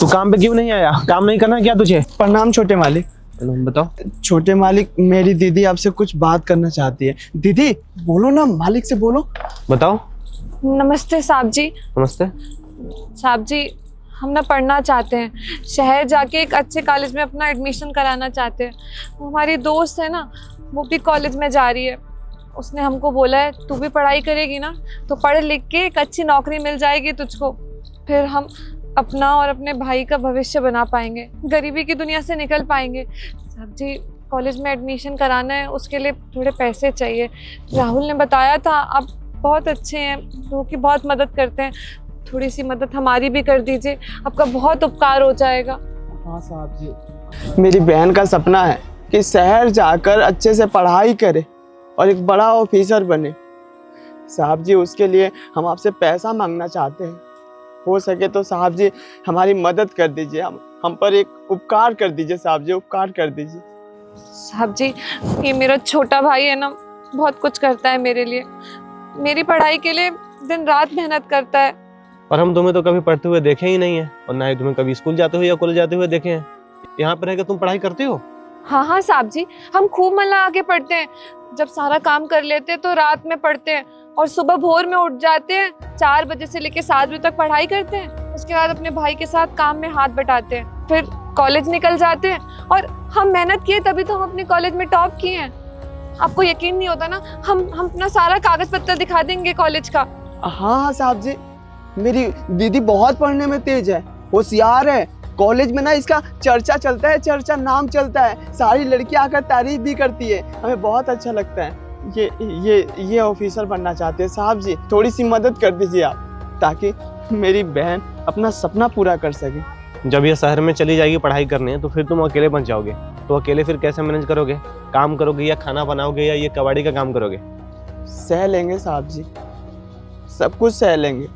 तू काम पे क्यों नहीं आया? काम नहीं करना क्या तुझे? प्रणाम छोटे मालिक। बताओ। छोटे मालिक, मेरी दीदी आपसे कुछ बात करना चाहती है। दीदी बोलो ना, मालिक से बोलो। बताओ। नमस्ते साहब जी। नमस्ते। साहब जी, हम ना पढ़ना चाहते हैं, शहर जाके एक अच्छे कॉलेज में अपना एडमिशन कराना चाहते हैं। वो हमारी दोस्त है ना, वो भी कॉलेज में जा रही है। उसने हमको बोला है तू भी पढ़ाई करेगी ना तो पढ़ लिख के एक अच्छी नौकरी मिल जाएगी तुझको, फिर हम अपना और अपने भाई का भविष्य बना पाएंगे, गरीबी की दुनिया से निकल पाएंगे। साहब जी, कॉलेज में एडमिशन कराना है, उसके लिए थोड़े पैसे चाहिए। राहुल ने बताया था आप बहुत अच्छे हैं, लोगों की बहुत मदद करते हैं, थोड़ी सी मदद हमारी भी कर दीजिए, आपका बहुत उपकार हो जाएगा। हाँ साहब जी, मेरी बहन का सपना है कि शहर जाकर अच्छे से पढ़ाई करे और एक बड़ा ऑफिसर बने। साहब जी, उसके लिए हम आपसे पैसा मांगना चाहते हैं। हो सके तो साहब जी हमारी मदद कर दीजिए, हम पर एक उपकार कर दीजिए। साहब जी, उपकार कर दीजिए। साहब जी, ये मेरा छोटा भाई है ना, बहुत कुछ करता है मेरे लिए, मेरी पढ़ाई के लिए दिन रात मेहनत करता है। और हम तुम्हें तो कभी पढ़ते हुए देखे ही नहीं है, और ना ही तुम्हें कभी स्कूल जाते हुए या कॉलेज जाते हुए देखे हैं। यहाँ पर रहकर तुम पढ़ाई करती हो? हाँ हाँ साहब जी, हम खूब मन लगा के पढ़ते हैं। जब सारा काम कर लेते हैं तो रात में पढ़ते हैं, और सुबह भोर में उठ जाते हैं, 4 बजे से लेकर 7 बजे तक पढ़ाई करते हैं। उसके बाद अपने भाई के साथ काम में हाथ बटाते हैं, फिर कॉलेज निकल जाते हैं। और हम मेहनत किए तभी तो हम अपने कॉलेज में टॉप किए हैं। आपको यकीन नहीं होता ना, हम अपना सारा कागज पत्र दिखा देंगे कॉलेज का। हाँ साहब जी, मेरी दीदी बहुत पढ़ने में तेज है, होशियार है। कॉलेज में ना इसका चर्चा चलता है, चर्चा नाम चलता है, सारी लड़कियां आकर तारीफ भी करती है, हमें बहुत अच्छा लगता है। ये ऑफिसर बनना चाहते हैं। साहब जी, थोड़ी सी मदद कर दीजिए आप, ताकि मेरी बहन अपना सपना पूरा कर सके। जब ये शहर में चली जाएगी पढ़ाई करने तो फिर तुम अकेले बन जाओगे, तो अकेले फिर कैसे मैनेज करोगे? काम करोगे या खाना बनाओगे या ये कबाड़ी का काम करोगे? सह लेंगे साहब जी, सब कुछ सह लेंगे,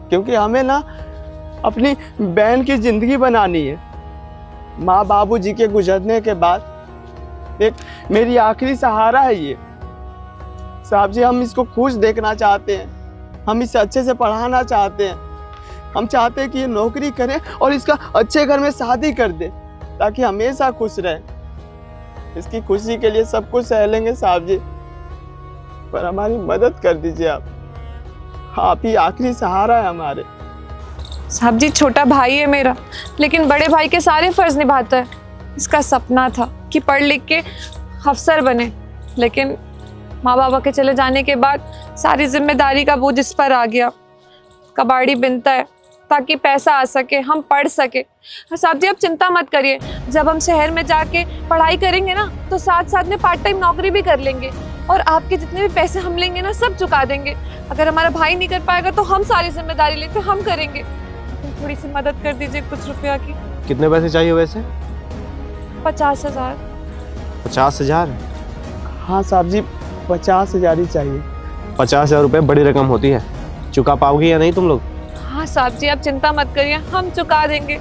क्योंकि हमें ना अपनी बहन की जिंदगी बनानी है। माँ बाबू जी के गुजरने के बाद एक मेरी आखिरी सहारा है ये। साहब जी, हम इसको खुश देखना चाहते हैं, हम इसे अच्छे से पढ़ाना चाहते हैं। हम चाहते हैं कि ये नौकरी करे और इसका अच्छे घर में शादी कर दे, ताकि हमेशा खुश रहे। इसकी खुशी के लिए सब कुछ सह लेंगे साहब जी, पर हमारी मदद कर दीजिए आप ही आखिरी सहारा है हमारे। साहब जी, छोटा भाई है मेरा, लेकिन बड़े भाई के सारे फर्ज निभाता है। इसका सपना था कि पढ़ लिख के अफसर बने, लेकिन माँ बाबा के चले जाने के बाद सारी जिम्मेदारी का बोझ इस पर आ गया। कबाड़ी बिनता है ताकि पैसा आ सके, हम पढ़ सके। साहब जी, आप चिंता मत करिए, जब हम शहर में जाके पढ़ाई करेंगे ना तो साथ साथ में पार्ट टाइम नौकरी भी कर लेंगे, और आपके जितने भी पैसे हम लेंगे ना सब चुका देंगे। अगर हमारा भाई नहीं कर पाएगा तो हम सारी जिम्मेदारी लेते हम करेंगे। थोड़ी सी मदद कर दीजिए, कुछ रुपया की। कितने पैसे चाहिए वैसे? 50,000। 50,000? हाँ साहब जी, 50,000 ही चाहिए। 50,000 रुपये बड़ी रकम होती है, चुका पाओगे या नहीं तुम लोग? हाँ साहब जी, आप चिंता मत करिए, हम चुका देंगे।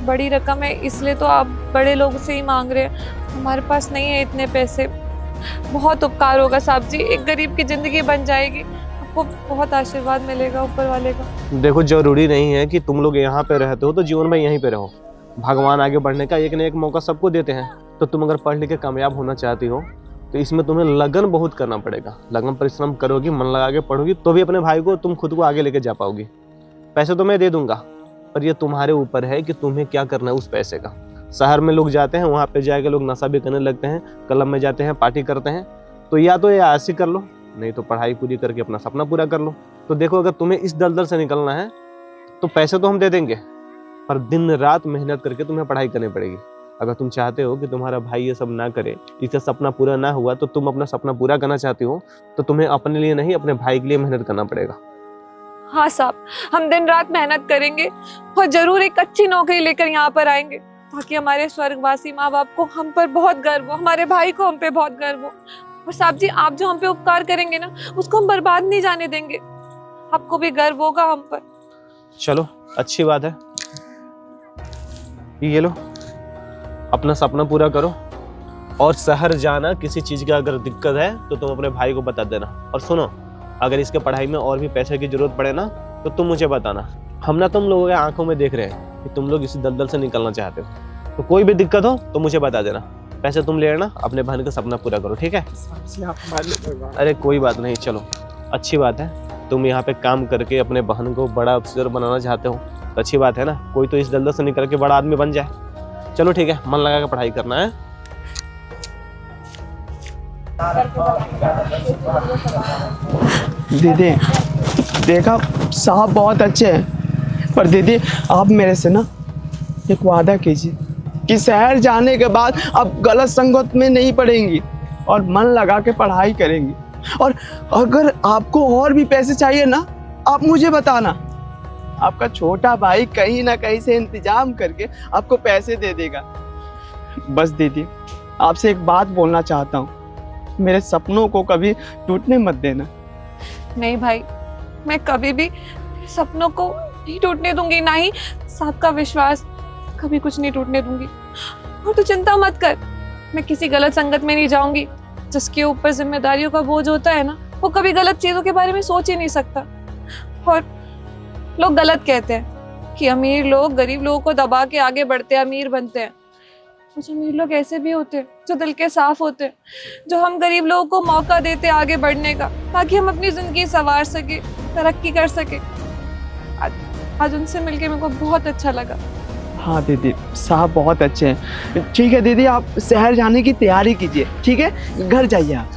बड़ी रकम है इसलिए तो आप बड़े लोगों से ही मांग रहे हैं, हमारे पास नहीं है इतने पैसे। बहुत उपकार होगा साहब जी, एक गरीब की जिंदगी बन जाएगी, आपको बहुत आशीर्वाद मिलेगा ऊपर वाले का। देखो, जरूरी नहीं है कि तुम लोग यहाँ पे रहते हो तो जीवन में यहीं पे रहो। भगवान आगे बढ़ने का एक न एक मौका सबको देते हैं। तो तुम अगर पढ़ लिख के कामयाब होना चाहती हो तो इसमें तुम्हें लगन बहुत करना पड़ेगा। लगन परिश्रम करोगी, मन लगा के पढ़ोगी, तो भी अपने भाई को, तुम खुद को आगे लेके जा पाओगी। पैसे तो मैं दे दूंगा, पर ये तुम्हारे ऊपर है कि तुम्हें क्या करना है उस पैसे का। शहर में लोग जाते हैं, वहाँ पे जाके लोग नशा भी करने लगते हैं, क्लब में जाते हैं, पार्टी करते हैं। तो या तो ये ऐसे कर लो, नहीं तो पढ़ाई पूरी करके अपना सपना पूरा कर लो। तो देखो, अगर तुम्हें इस दलदल से निकलना है तो पैसे तो हम दे देंगे, पर दिन रात मेहनत करके तुम्हें पढ़ाई करनी पड़ेगी। अगर तुम चाहते हो कि तुम्हारा भाई ये सब ना करे, इसका सपना पूरा ना हुआ, तो तुम अपना सपना पूरा करना चाहती हो, तो तुम्हें अपने लिए नहीं अपने भाई के लिए मेहनत करना पड़ेगा। हाँ साहब, हम दिन रात मेहनत करेंगे और जरूर एक अच्छी नौकरी लेकर यहाँ पर आएंगे, ताकि हमारे स्वर्गवासी माँ बाप को हम पर बहुत गर्व हो, हमारे भाई को हम पे बहुत गर्व हो। और साहब जी, आप जो हम पे उपकार करेंगे ना, उसको हम बर्बाद नहीं जाने देंगे, आपको भी गर्व होगा हम पर। चलो, अच्छी बात है, ये लो, अपना सपना पूरा करो। और शहर जाना, किसी चीज का अगर दिक्कत है तो तुम अपने भाई को बता देना। और सुनो, अगर इसके पढ़ाई में और भी पैसे की जरूरत पड़े ना तो तुम मुझे बताना। हम ना तुम लोगों के आंखों में देख रहे हैं कि तुम लोग इसी दलदल से निकलना चाहते हो। तो कोई भी दिक्कत हो तो मुझे बता देना, पैसे तुम ले लेना, अपने बहन का सपना पूरा करो, ठीक है? साहब जी आप मान लो। अरे कोई बात नहीं, चलो अच्छी बात है, तुम यहाँ पे काम करके अपने बहन को बड़ा अफसर बनाना चाहते हो, तो अच्छी बात है ना। कोई तो इस दलदल से निकल के बड़ा आदमी बन जाए। चलो ठीक है, मन लगा के पढ़ाई करना है। दीदी देखा साहब बहुत अच्छे हैं, पर दीदी आप मेरे से ना एक वादा कीजिए कि शहर जाने के बाद आप गलत संगत में नहीं पड़ेंगी और मन लगा के पढ़ाई करेंगी। और अगर आपको और भी पैसे चाहिए ना, आप मुझे बताना, आपका छोटा भाई कहीं ना कहीं से इंतजाम करके आपको पैसे दे देगा। बस दीदी आपसे एक बात बोलना चाहता हूँ, मेरे सपनों को कभी टूटने मत देना। नहीं भाई, मैं कभी भी सपनों को नहीं टूटने दूंगी, ना ही साहब का विश्वास कभी कुछ नहीं टूटने दूंगी। और तू चिंता मत कर, मैं किसी गलत संगत में नहीं जाऊंगी। जिसके ऊपर जिम्मेदारियों का बोझ होता है ना, वो कभी गलत चीजों के बारे में सोच ही नहीं सकता। और लोग गलत कहते हैं कि अमीर लोग गरीब लोगों को दबा के आगे बढ़ते हैं, अमीर बनते हैं। कुछ अमीर लोग ऐसे भी होते हैं जो दिल के साफ होते हैं, जो हम गरीब लोगों को मौका देते हैं आगे बढ़ने का, ताकि हम अपनी जिंदगी संवार सके, तरक्की कर सके। आज उनसे मिलके मेरे को बहुत अच्छा लगा। हाँ दीदी साहब बहुत अच्छे हैं। ठीक है दीदी, आप शहर जाने की तैयारी कीजिए, ठीक है? घर जाइए आप।